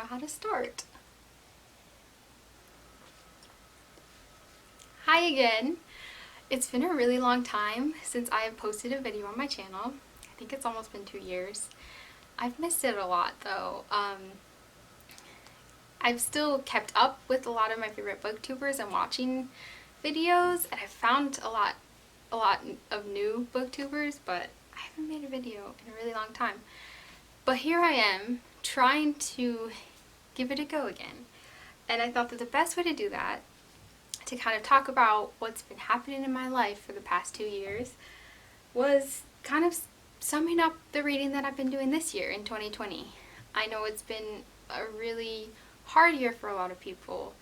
know how to start. Hi again! It's been a really long time since I have posted a video on my channel. I think it's almost been 2 years. I've missed it a lot though. I've still kept up with a lot of my favorite booktubers and watching videos, and I've found a lot of new booktubers, but I haven't made a video in a really long time. But here I am trying to give it a go again. And I thought that the best way to do that, to kind of talk about what's been happening in my life for the past 2 years, was kind of summing up the reading that I've been doing this year in 2020. I know it's been a really hard year for a lot of people.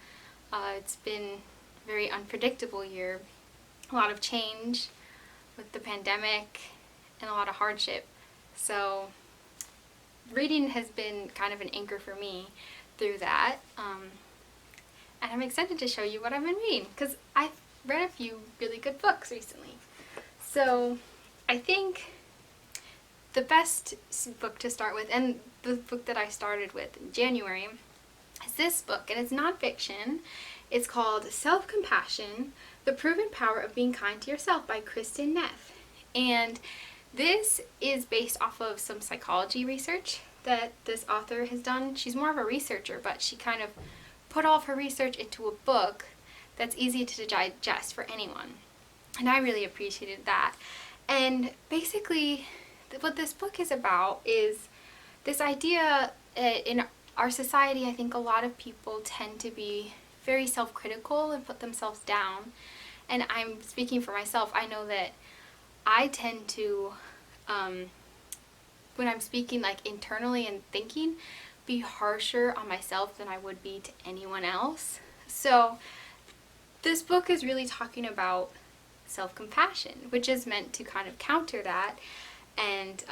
It's been a very unpredictable year, a lot of change with the pandemic and a lot of hardship. So reading has been kind of an anchor for me through that. And I'm excited to show you what I've been reading because I've read a few really good books recently. So I think the best book to start with, and the book that I started with in January, is this book, and it's nonfiction. It's called Self-Compassion: The Proven Power of Being Kind to Yourself by Kristin Neff. And this is based off of some psychology research that this author has done. She's more of a researcher, but she kind of put all of her research into a book that's easy to digest for anyone. And I really appreciated that. And basically, what this book is about is this idea in our society. I think a lot of people tend to be very self-critical and put themselves down. And I'm speaking for myself. I know that I tend to, when I'm speaking like internally and thinking, be harsher on myself than I would be to anyone else. So this book is really talking about self-compassion, which is meant to kind of counter that. And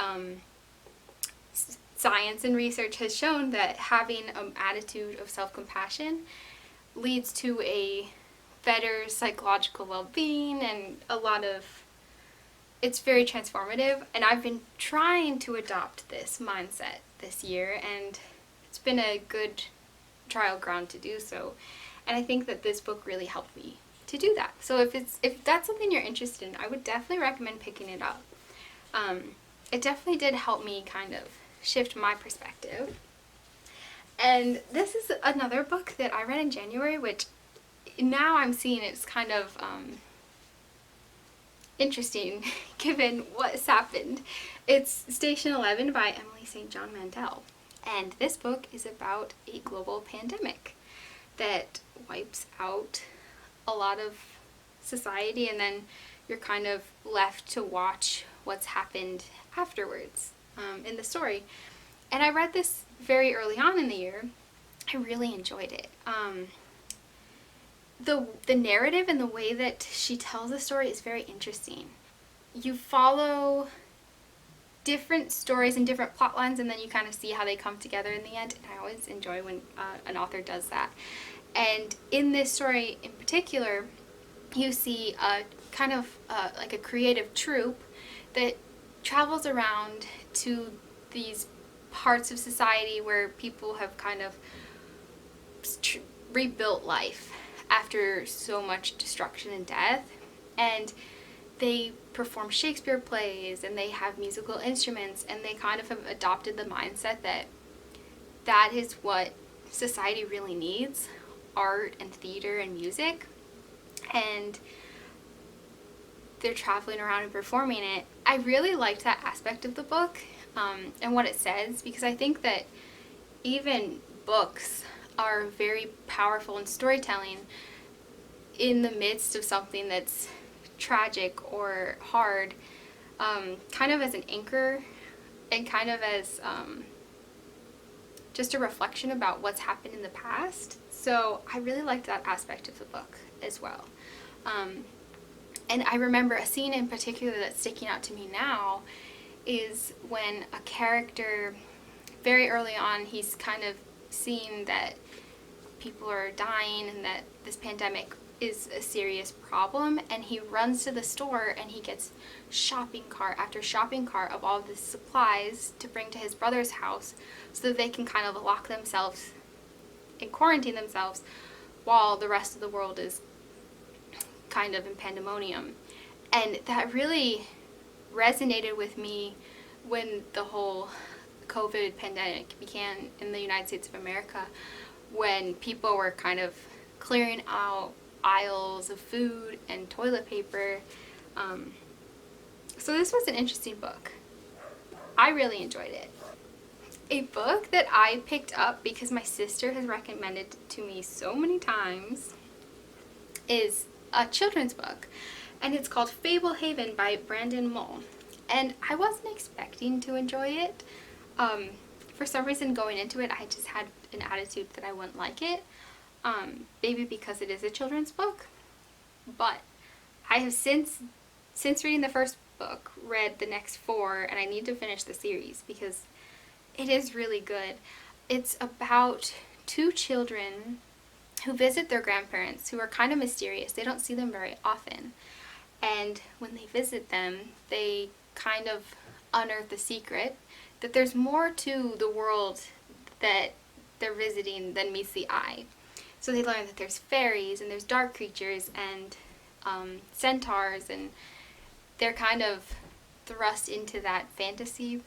science and research has shown that having an attitude of self-compassion leads to a better psychological well-being, and it's very transformative. And I've been trying to adopt this mindset this year, and it's been a good trial ground to do so. And I think that this book really helped me to do that. So if that's something you're interested in, I would definitely recommend picking it up. It definitely did help me kind of shift my perspective. And this is another book that I read in January, which now I'm seeing it's kind of interesting given what's happened. It's Station 11 by Emily St. John Mandel. And this book is about a global pandemic that wipes out a lot of society, and then you're kind of left to watch what's happened afterwards in the story. And I read this very early on in the year. I really enjoyed it. The narrative and the way that she tells the story is very interesting. You follow different stories and different plot lines, and then you kind of see how they come together in the end. And I always enjoy when an author does that. And in this story in particular, you see a kind of like a creative troupe that travels around to these parts of society where people have kind of rebuilt life after so much destruction and death. And they perform Shakespeare plays, and they have musical instruments, and they kind of have adopted the mindset that that is what society really needs: art and theater and music. And they're traveling around and performing it. I really liked that aspect of the book and what it says, because I think that even books are very powerful in storytelling in the midst of something that's tragic or hard, kind of as an anchor and kind of as just a reflection about what's happened in the past. So I really liked that aspect of the book as well. And I remember a scene in particular that's sticking out to me now is when a character, very early on, he's kind of seeing that people are dying and that this pandemic is a serious problem, and he runs to the store and he gets shopping cart after shopping cart of all the supplies to bring to his brother's house so that they can kind of lock themselves and quarantine themselves while the rest of the world is kind of in pandemonium. And that really resonated with me when the whole COVID pandemic began in the United States of America, when people were kind of clearing out aisles of food and toilet paper. So this was an interesting book. I really enjoyed it. A book that I picked up because my sister has recommended it to me so many times is a children's book, and it's called Fablehaven by Mull. And I wasn't expecting to enjoy it. For some reason going into it, I just had an attitude that I wouldn't like it. Maybe because it is a children's book. But I have since reading the first book, read the next 4, and I need to finish the series because it is really good. It's about 2 children who visit their grandparents, who are kind of mysterious. They don't see them very often. And when they visit them, they kind of unearth the secret that there's more to the world that they're visiting than meets the eye. So they learn that there's fairies and there's dark creatures and centaurs, and they're kind of thrust into that fantasy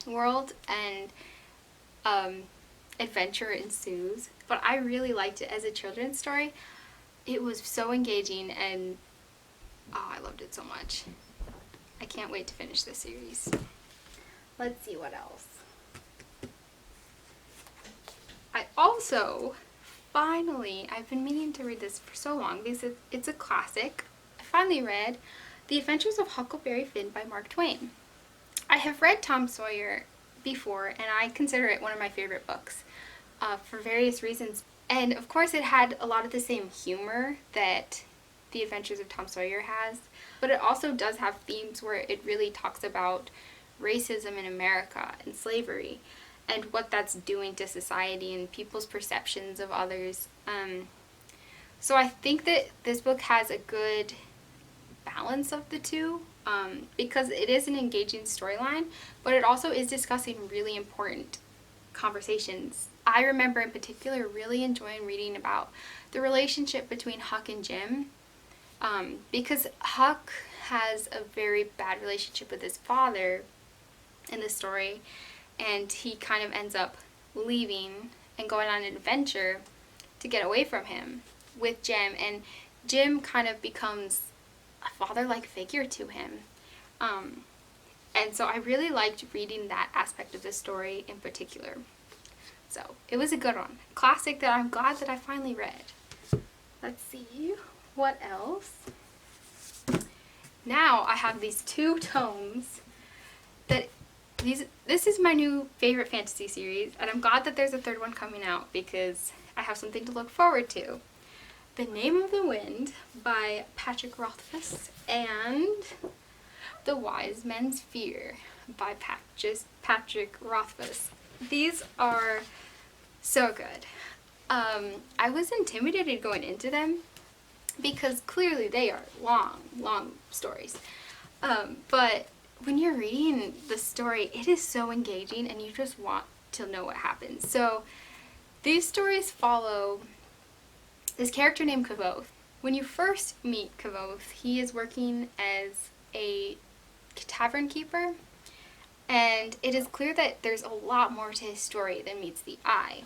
world, and adventure ensues. But I really liked it as a children's story. It was so engaging, and I loved it so much. I can't wait to finish this series. Let's see what else. I also I've been meaning to read this for so long because it's a classic. I finally read The Adventures of Huckleberry Finn by Mark Twain. I have read Tom Sawyer before, and I consider it one of my favorite books for various reasons. And of course it had a lot of the same humor that The Adventures of Tom Sawyer has, but it also does have themes where it really talks about racism in America and slavery and what that's doing to society and people's perceptions of others. So I think that this book has a good balance of the two, because it is an engaging storyline, but it also is discussing really important conversations. I remember in particular really enjoying reading about the relationship between Huck and Jim, because Huck has a very bad relationship with his father in the story, and he kind of ends up leaving and going on an adventure to get away from him with Jim, and Jim kind of becomes a father-like figure to him. And so I really liked reading that aspect of the story in particular. So it was a good one. Classic that I'm glad that I finally read. Let's see, what else? Now I have these 2 tomes that this is my new favorite fantasy series, and I'm glad that there's a 3rd one coming out because I have something to look forward to. The Name of the Wind by Patrick Rothfuss and The Wise Men's Fear by Patrick Rothfuss. These are so good. I was intimidated going into them because clearly they are long stories. But when you're reading the story, it is so engaging and you just want to know what happens. So these stories follow this character named Kvothe. When you first meet Kvothe, he is working as a tavern keeper, and it is clear that there's a lot more to his story than meets the eye.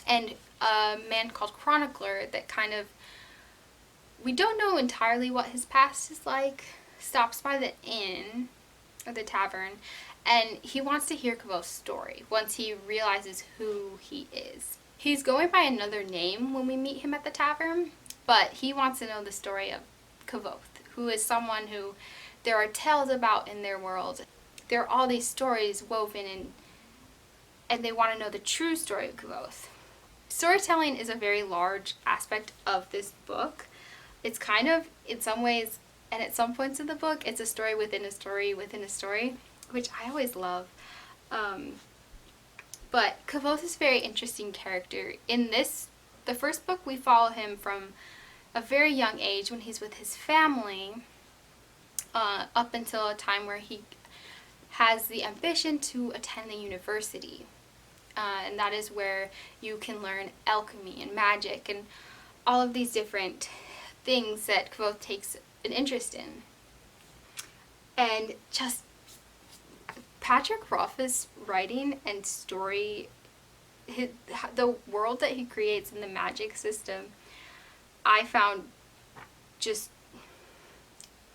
And a man called Chronicler that kind of, we don't know entirely what his past is like, stops by the inn or the tavern, and he wants to hear Kvothe's story once he realizes who he is. He's going by another name when we meet him at the tavern, but he wants to know the story of Kvothe, who is someone who there are tales about in their world. There are all these stories woven in, and they want to know the true story of Kvothe. Storytelling is a very large aspect of this book. It's kind of, in some ways, and at some points in the book, it's a story within a story within a story, which I always love. But Kvothe is a very interesting character. In the first book, we follow him from a very young age when he's with his family, up until a time where he has the ambition to attend the university. And that is where you can learn alchemy and magic and all of these different things that Kvothe takes an interest in. And just Patrick Rothfuss' writing and story, the world that he creates in the magic system, I found just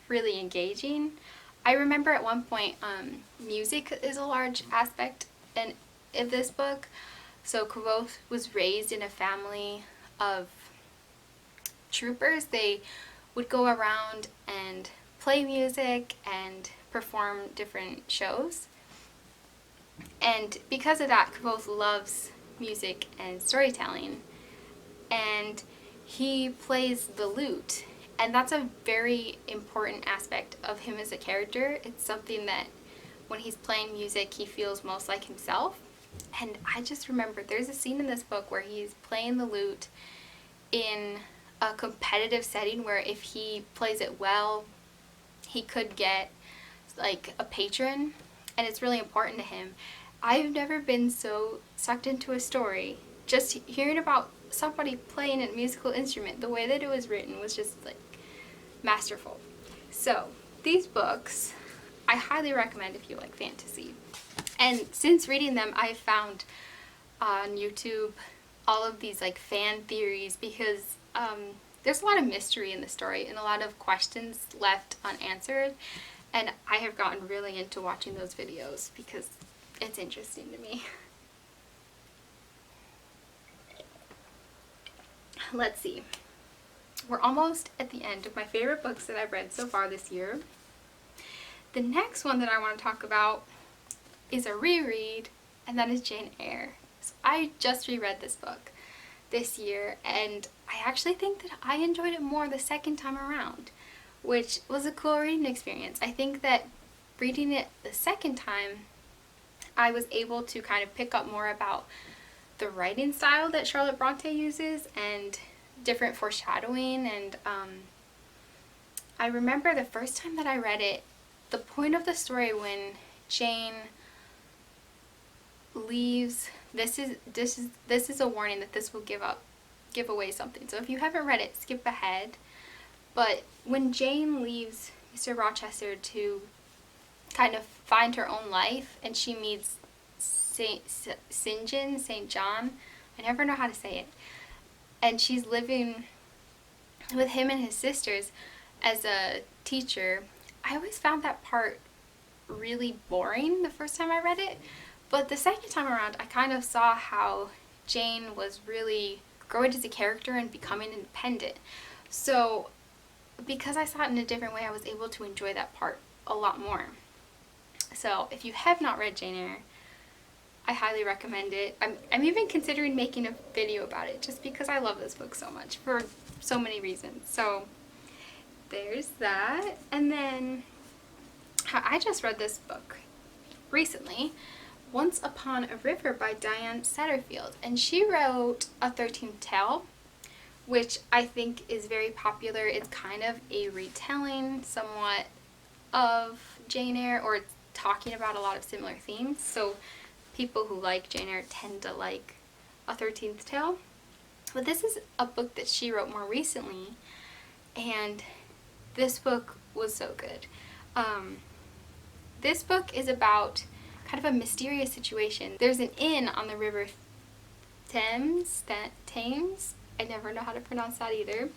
really engaging. I remember at one point, music is a large aspect of this book. So Kvothe was raised in a family of troopers. They would go around and play music and perform different shows. And because of that, Kvothe loves music and storytelling. And he plays the lute. And that's a very important aspect of him as a character. It's something that when he's playing music, he feels most like himself. And I just remember there's a scene in this book where he's playing the lute in a competitive setting where if he plays it well, he could get like a patron, and it's really important to him. I've never been so sucked into a story. Just hearing about somebody playing a musical instrument, the way that it was written was just like masterful. So these books I highly recommend if you like fantasy. And since reading them, I've found on YouTube all of these like fan theories, because there's a lot of mystery in the story and a lot of questions left unanswered, and I have gotten really into watching those videos because it's interesting to me. Let's see. We're almost at the end of my favorite books that I've read so far this year. The next one that I want to talk about is a reread, and that is Jane Eyre. So I just reread this book this year, and I actually think that I enjoyed it more the second time around, which was a cool reading experience. I think that reading it the second time, I was able to kind of pick up more about the writing style that Charlotte Bronte uses and different foreshadowing. And I remember the first time that I read it, the point of the story when Jane leaves, this is a warning that this will give away something. So if you haven't read it, skip ahead. But when Jane leaves Mr. Rochester to kind of find her own life, and she meets St. John, I never know how to say it, and she's living with him and his sisters as a teacher, I always found that part really boring the first time I read it. But the second time around, I kind of saw how Jane was really growing as a character and becoming independent. So because I saw it in a different way, I was able to enjoy that part a lot more. So if you have not read Jane Eyre, I highly recommend it. I'm even considering making a video about it just because I love this book so much for so many reasons. So there's that. And then I just read this book recently, Once Upon a River by Diane Setterfield, and she wrote a 13th tale, which I think is very popular. It's kind of a retelling somewhat of Jane Eyre, or it's talking about a lot of similar themes. So people who like Jane Eyre tend to like a 13th tale. But this is a book that she wrote more recently, and this book was so good. This book is about kind of a mysterious situation. There's an inn on the river Thames. I never know how to pronounce that either.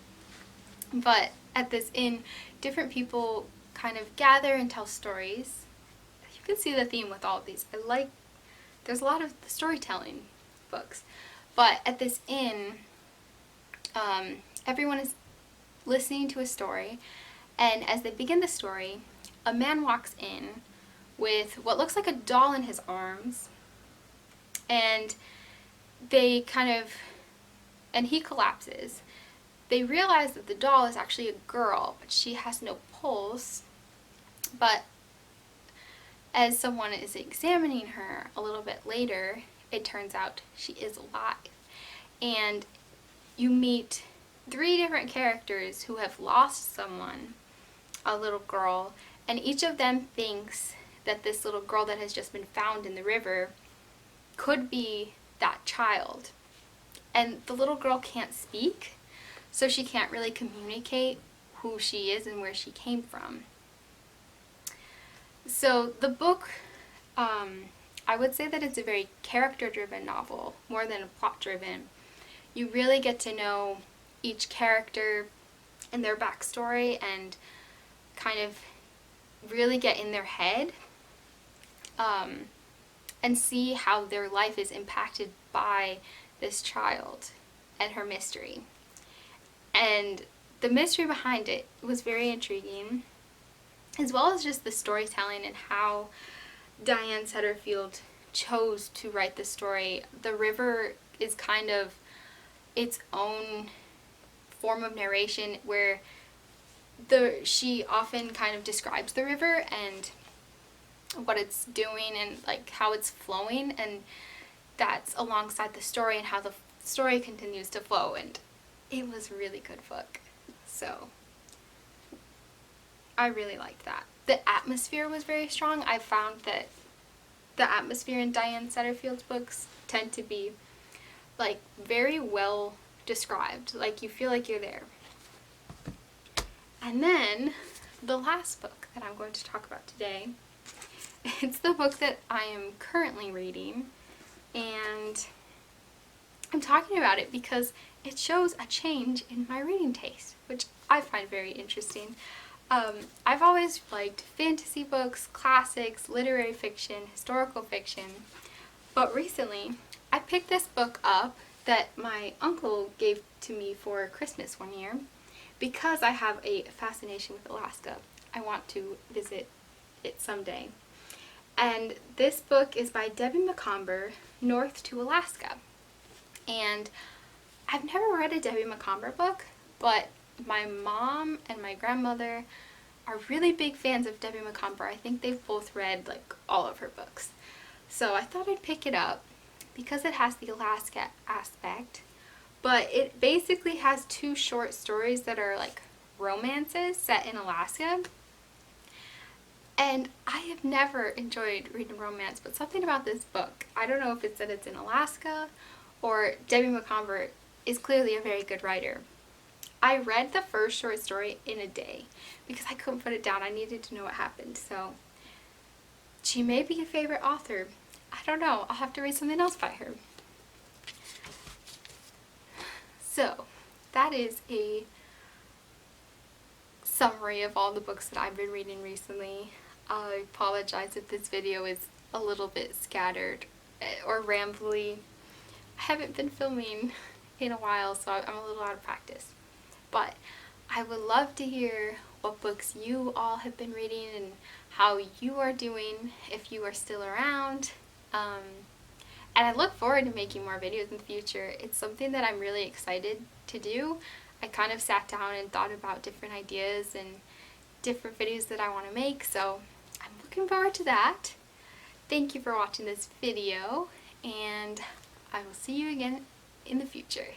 But at this inn, different people kind of gather and tell stories. You can see the theme with all of these. There's a lot of the storytelling books. But at this inn, everyone is listening to a story, and as they begin the story, a man walks in with what looks like a doll in his arms, and he collapses. They realize that the doll is actually a girl, but she has no pulse. But as someone is examining her a little bit later, it turns out she is alive. And you meet 3 different characters who have lost someone, a little girl, and each of them thinks that this little girl that has just been found in the river could be that child. And the little girl can't speak, so she can't really communicate who she is and where she came from. So the book, I would say that it's a very character-driven novel, more than a plot-driven. You really get to know each character and their backstory and kind of really get in their head and see how their life is impacted by this child and her mystery. And the mystery behind it was very intriguing, as well as just the storytelling and how Diane Setterfield chose to write the story. The river is kind of its own form of narration where she often kind of describes the river and what it's doing and like how it's flowing, and that's alongside the story and how the story continues to flow, and it was a really good book. So I really liked that. The atmosphere was very strong. I found that the atmosphere in Diane Setterfield's books tend to be like very well described, like you feel like you're there. And then the last book that I'm going to talk about today, it's the book that I am currently reading, and I'm talking about it because it shows a change in my reading taste, which I find very interesting. I've always liked fantasy books, classics, literary fiction, historical fiction, but recently I picked this book up that my uncle gave to me for Christmas one year because I have a fascination with Alaska. I want to visit it someday. And this book is by Debbie Macomber, North to Alaska. And I've never read a Debbie Macomber book, but my mom and my grandmother are really big fans of Debbie Macomber. I think they've both read like all of her books. So I thought I'd pick it up because it has the Alaska aspect, but it basically has 2 short stories that are like romances set in Alaska. And I have never enjoyed reading romance, but something about this book, I don't know if it's that it's in Alaska or Debbie Macomber is clearly a very good writer. I read the first short story in a day because I couldn't put it down. I needed to know what happened. So she may be a favorite author. I don't know. I'll have to read something else by her. So that is a summary of all the books that I've been reading recently. I apologize if this video is a little bit scattered or rambly. I haven't been filming in a while, so I'm a little out of practice. But I would love to hear what books you all have been reading and how you are doing if you are still around. And I look forward to making more videos in the future. It's something that I'm really excited to do. I kind of sat down and thought about different ideas and different videos that I want to make, so I'm looking forward to that. Thank you for watching this video, and I will see you again in the future.